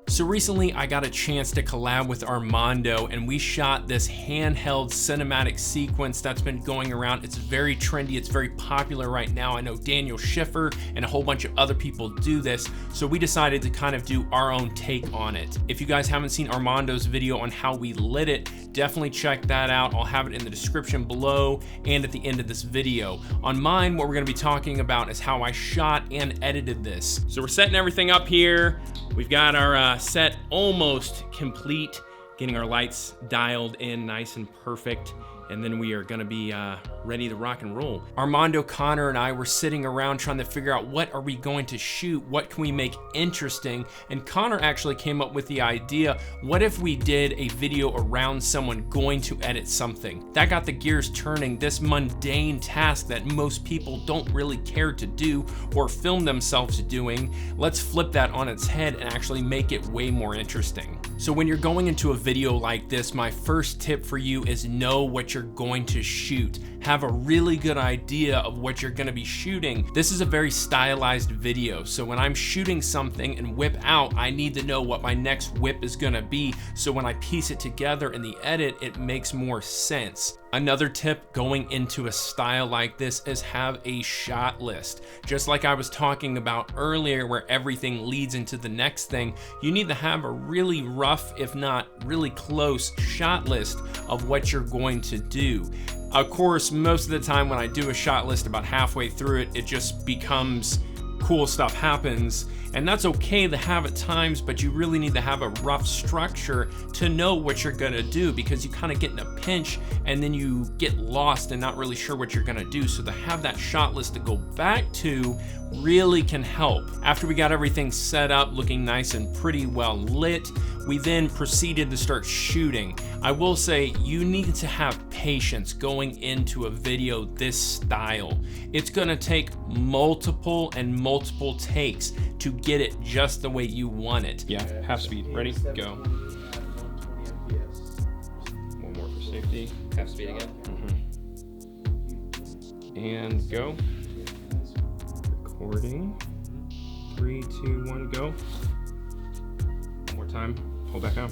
So recently I got a chance to collab with Armando and we shot this handheld cinematic sequence that's been going around. It's very trendy, it's very popular right now. I know Daniel Schiffer and a whole bunch of other people do this, so we decided to kind of do our own take on it. If you guys haven't seen Armando's video on how we lit it, definitely check that out. I'll have it in the description below and at the end of this video. On mine, what we're gonna be talking about is how I shot and edited this. So we're setting everything up here. We've got our set almost complete, getting our lights dialed in nice and perfect, and then we are gonna be ready to rock and roll. Armando, Connor, and I were sitting around trying to figure out what are we going to shoot, what can we make interesting, and Connor actually came up with the idea, what if we did a video around someone going to edit something? That got the gears turning, this mundane task that most people don't really care to do or film themselves doing. Let's flip that on its head and actually make it way more interesting. So when you're going into a video like this, my first tip for you is know what you're going to shoot. Have a really good idea of what you're gonna be shooting. This is a very stylized video, so when I'm shooting something and whip out, I need to know what my next whip is gonna be, so when I piece it together in the edit, it makes more sense. Another tip going into a style like this is have a shot list. Just like I was talking about earlier where everything leads into the next thing, you need to have a really rough, if not really close, shot list of what you're going to do. Of course, most of the time when I do a shot list, about halfway through it, it just becomes cool stuff happens, and that's okay to have at times, but you really need to have a rough structure to know what you're gonna do, because you kind of get in a pinch and then you get lost and not really sure what you're gonna do. So to have that shot list to go back to really can help. After we got everything set up, looking nice and pretty well lit, we then proceeded to start shooting. I will say you need to have patience going into a video this style. It's gonna take multiple takes to get it just the way you want it. Yeah, half speed, ready, go. One more for safety. Half speed again. And go. Recording. 3, 2, 1, go. One more time. Hold back up.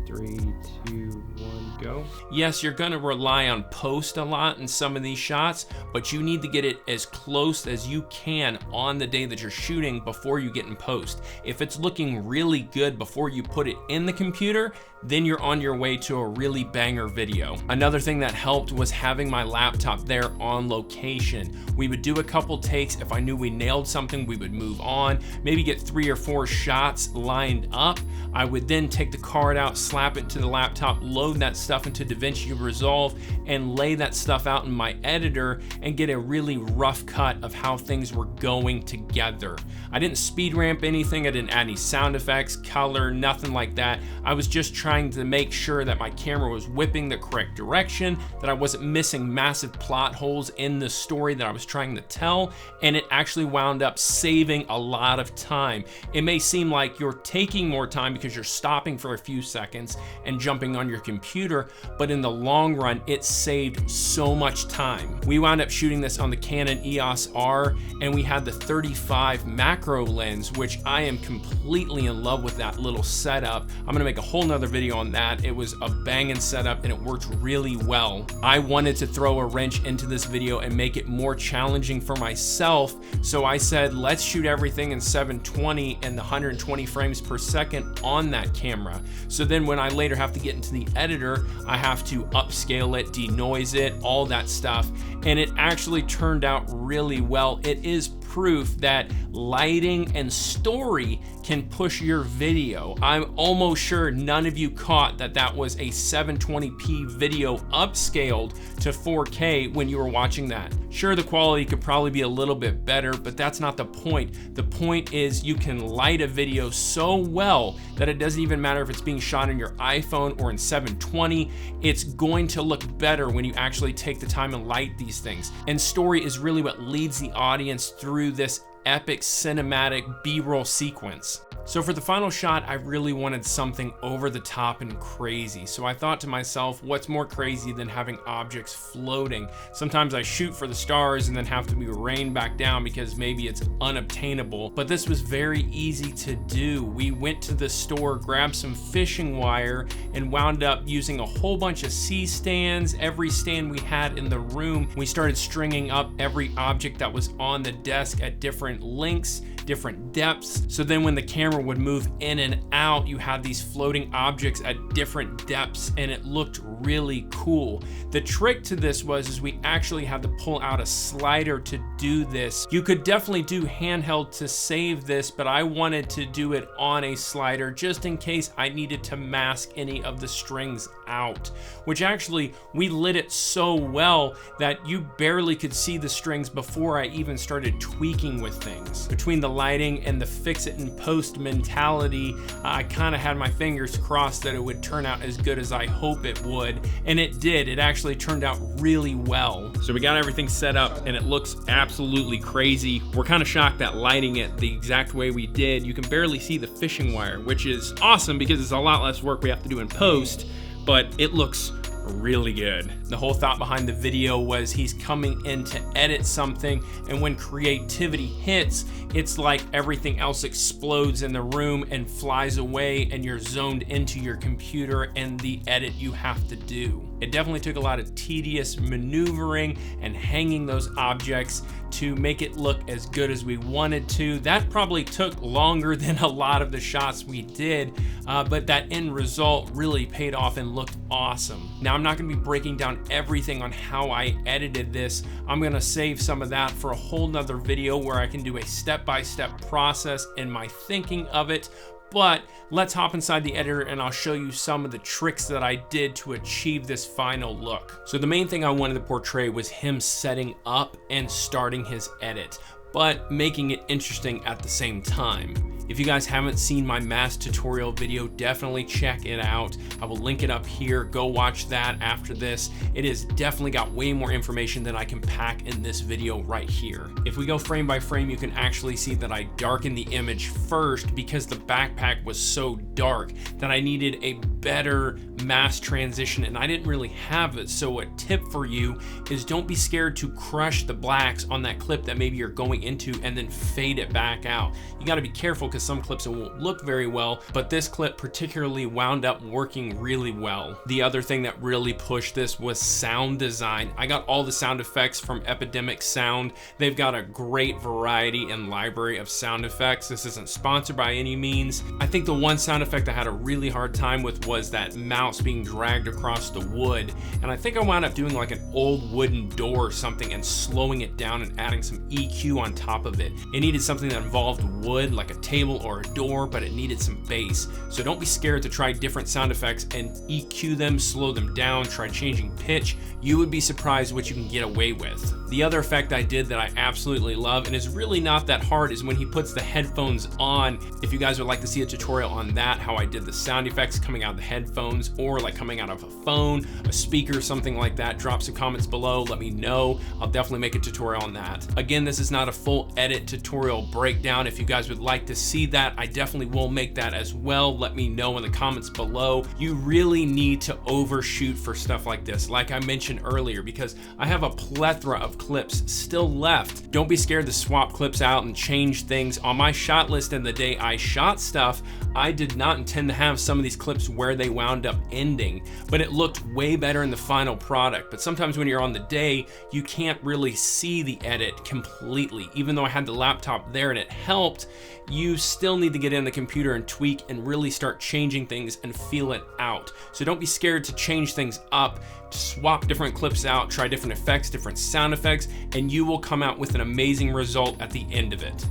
3, 2, 1, go. Yes, you're gonna rely on post a lot in some of these shots, but you need to get it as close as you can on the day that you're shooting before you get in post. If it's looking really good before you put it in the computer, then you're on your way to a really banger video. Another thing that helped was having my laptop there on location. We would do a couple takes. If I knew we nailed something, we would move on, maybe get 3 or 4 shots lined up. I would then take the card out, slap it to the laptop, load that stuff into DaVinci Resolve, and lay that stuff out in my editor and get a really rough cut of how things were going together. I didn't speed ramp anything. I didn't add any sound effects, color, nothing like that. I was just trying to make sure that my camera was whipping the correct direction, that I wasn't missing massive plot holes in the story that I was trying to tell, and it actually wound up saving a lot of time. It may seem like you're taking more time because you're stopping for a few seconds and jumping on your computer, but in the long run, it saved so much time. We wound up shooting this on the Canon EOS R, and we had the 35 macro lens, which I am completely in love with that little setup. I'm gonna make a whole nother video on that. It was a banging setup and it worked really well. I wanted to throw a wrench into this video and make it more challenging for myself, so I said, let's shoot everything in 720 and the 120 frames per second on that camera. So then when I later have to get into the editor, I have to upscale it, denoise it, all that stuff, and it actually turned out really well. It is proof that lighting and story can push your video. I'm almost sure none of you caught that that was a 720p video upscaled to 4K when you were watching that. Sure, the quality could probably be a little bit better, but that's not the point. The point is you can light a video so well that it doesn't even matter if it's being shot on your iPhone or in 720, it's going to look better when you actually take the time and light these things. And story is really what leads the audience through this epic cinematic B-roll sequence. So for the final shot, I really wanted something over the top and crazy. So I thought to myself, what's more crazy than having objects floating? Sometimes I shoot for the stars and then have to be rained back down because maybe it's unobtainable, but this was very easy to do. We went to the store, grabbed some fishing wire, and wound up using a whole bunch of C-stands, every stand we had in the room. We started stringing up every object that was on the desk at different lengths, different depths. So then when the camera would move in and out, you had these floating objects at different depths, and it looked really cool. The trick to this was we actually had to pull out a slider to do this. You could definitely do handheld to save this, but I wanted to do it on a slider just in case I needed to mask any of the strings out, which actually we lit it so well that you barely could see the strings before I even started tweaking with things. Between the lighting and the fix it and post mentality, I kind of had my fingers crossed that it would turn out as good as I hope it would, and it did. It actually turned out really well. So we got everything set up and it looks absolutely crazy. We're kind of shocked that lighting it the exact way we did, you can barely see the fishing wire, which is awesome because it's a lot less work we have to do in post, but it looks really good. The whole thought behind the video was he's coming in to edit something, and when creativity hits, it's like everything else explodes in the room and flies away, and you're zoned into your computer and the edit you have to do. It definitely took a lot of tedious maneuvering and hanging those objects to make it look as good as we wanted to. That probably took longer than a lot of the shots we did, but that end result really paid off and looked awesome. Now, I'm not gonna be breaking down everything on how I edited this. I'm gonna save some of that for a whole nother video where I can do a step-by-step process in my thinking of it. But let's hop inside the editor and I'll show you some of the tricks that I did to achieve this final look. So the main thing I wanted to portray was him setting up and starting his edit, but making it interesting at the same time. If you guys haven't seen my mask tutorial video, definitely check it out. I will link it up here. Go watch that after this. It has definitely got way more information than I can pack in this video right here. If we go frame by frame, you can actually see that I darkened the image first because the backpack was so dark that I needed a better mask transition and I didn't really have it. So a tip for you is don't be scared to crush the blacks on that clip that maybe you're going into and then fade it back out. You got to be careful because some clips it won't look very well, but this clip particularly wound up working really well. The other thing that really pushed this was sound design. I got all the sound effects from Epidemic Sound. They've got a great variety and library of sound effects. This isn't sponsored by any means. I think the one sound effect I had a really hard time with was that mouse being dragged across the wood, and I think I wound up doing like an old wooden door or something and slowing it down and adding some EQ on top of it. It needed something that involved wood, like a table or a door, but it needed some bass. So don't be scared to try different sound effects and EQ them, slow them down, try changing pitch. You would be surprised what you can get away with. The other effect I did that I absolutely love and is really not that hard is when he puts the headphones on. If you guys would like to see a tutorial on that, how I did the sound effects coming out of the headphones or like coming out of a phone, a speaker, something like that, drop some comments below, let me know. I'll definitely make a tutorial on that. Again, this is not a full edit tutorial breakdown. If you guys would like to see that, I definitely will make that as well. Let me know in the comments below. You really need to overshoot for stuff like this, like I mentioned earlier, because I have a plethora of clips still left. Don't be scared to swap clips out and change things. On my shot list and the day I shot stuff, I did not intend to have some of these clips where they wound up ending, but it looked way better in the final product. But sometimes when you're on the day, you can't really see the edit completely. Even though I had the laptop there and it helped, you still need to get in the computer and tweak and really start changing things and feel it out. So don't be scared to change things up, swap different clips out, try different effects, different sound effects, and you will come out with an amazing result at the end of it.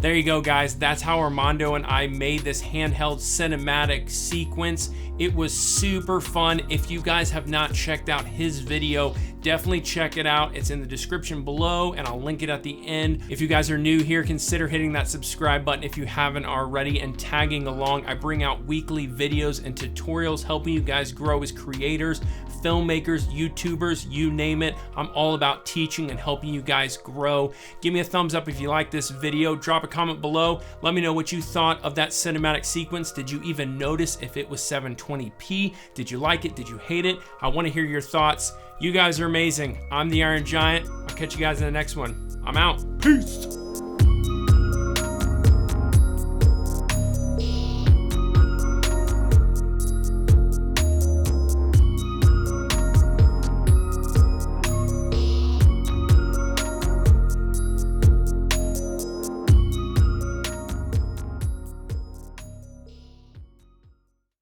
There you go, guys. That's how Armando and I made this handheld cinematic sequence. It was super fun. If you guys have not checked out his video, definitely check it out. It's in the description below and I'll link it at the end. If you guys are new here, consider hitting that subscribe button if you haven't already and tagging along. I bring out weekly videos and tutorials helping you guys grow as creators, filmmakers, YouTubers, you name it. I'm all about teaching and helping you guys grow. Give me a thumbs up if you like this video. Drop a comment below. Let me know what you thought of that cinematic sequence. Did you even notice if it was 720p? Did you like it? Did you hate it? I want to hear your thoughts. You guys are amazing. I'm the Iron Giant. I'll catch you guys in the next one. I'm out. Peace.